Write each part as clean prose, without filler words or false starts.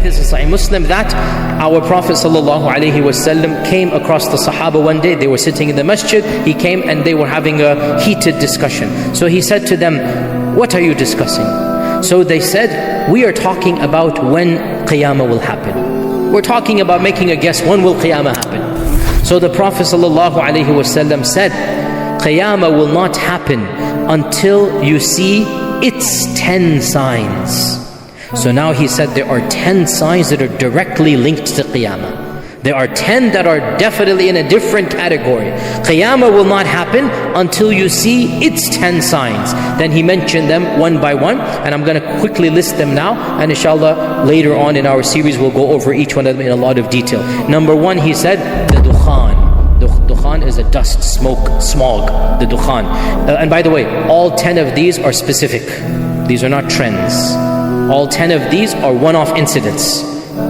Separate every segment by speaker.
Speaker 1: is in Sahih Muslim that our Prophet ﷺ came across the Sahaba one day. They were sitting in the masjid. He came and they were having a heated discussion. So he said to them, "What are you discussing?" So they said, "We are talking about when Qiyamah will happen. We're talking about making a guess, when will Qiyamah happen?" So the Prophet ﷺ said, "Qiyamah will not happen until you see its 10 signs." So now he said there are 10 signs that are directly linked to Qiyamah. There are 10 that are definitely in a different category. Qiyamah will not happen until you see its 10 signs. Then he mentioned them one by one, and I'm going to quickly list them now, and inshallah later on in our series we'll go over each one of them in a lot of detail. Number one, he said, the dukhan. The dukhan is a dust, smoke, smog, the dukhan. And by the way, all 10 of these are specific. These are not trends. All 10 of these are one-off incidents.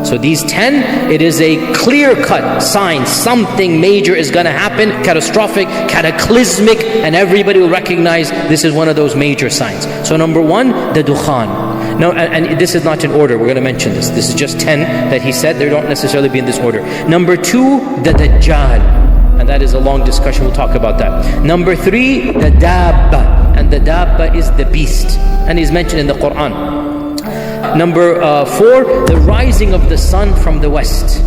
Speaker 1: So these 10, it is a clear-cut sign. Something major is going to happen, catastrophic, cataclysmic, and everybody will recognize this is one of those major signs. So number one, the dukhan. No, and this is not in order. We're going to mention this. This is just 10 that he said. They don't necessarily be in this order. Number two, the Dajjal. And that is a long discussion. We'll talk about that. Number three, the Dabba. And the Dabba is the beast. And he's mentioned in the Quran. Number four, the rising of the sun from the west.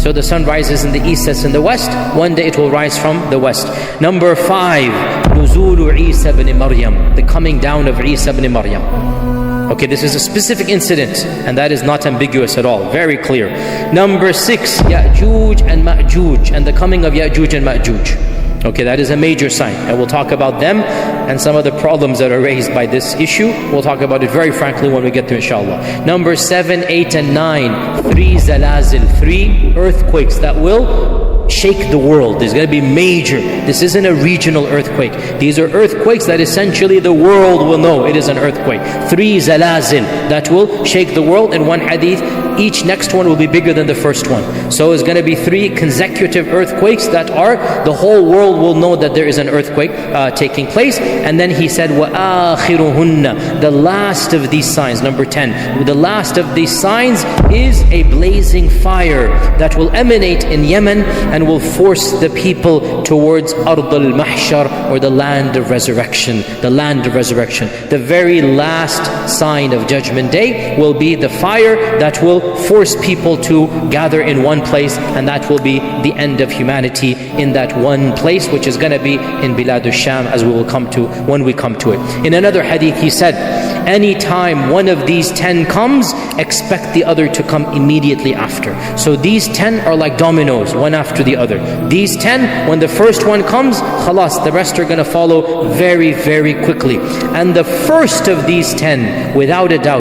Speaker 1: So the sun rises in the east, sets in the west. One day it will rise from the west. Number five, Nuzulu Isa ibn Maryam. The coming down of Isa ibn Maryam. Okay, this is a specific incident, and that is not ambiguous at all. Very clear. Number six, Ya'juj and Ma'juj, and the coming of Ya'juj and Ma'juj. Okay, that is a major sign, and we'll talk about them and some of the problems that are raised by this issue. We'll talk about it very frankly when we get to inshallah. Number 7, 8, and 9, 3 zalazil, 3 earthquakes that will shake the world. There's going to be major. This isn't a regional earthquake. These are earthquakes that essentially the world will know it is an earthquake. 3 zalazil that will shake the world. In one hadith, each next one will be bigger than the first one. So it's going to be 3 consecutive earthquakes that are, the whole world will know that there is an earthquake taking place. And then he said, وَآخِرُهُنَّ, the last of these signs, number 10, the last of these signs is a blazing fire that will emanate in Yemen and will force the people towards Ard al-Mahshar, or the land of resurrection. The land of resurrection. The very last sign of Judgment Day will be the fire that will force people to gather in one place, and that will be the end of humanity in that one place, which is going to be in Bilad al-Sham, as we will come to when we come to it. In another hadith he said, anytime one of these 10 comes, expect the other to come immediately after. So these 10 are like dominoes, one after the other. These 10, when the first one comes, khalas, the rest are going to follow very, very quickly. And the first of these 10, without a doubt,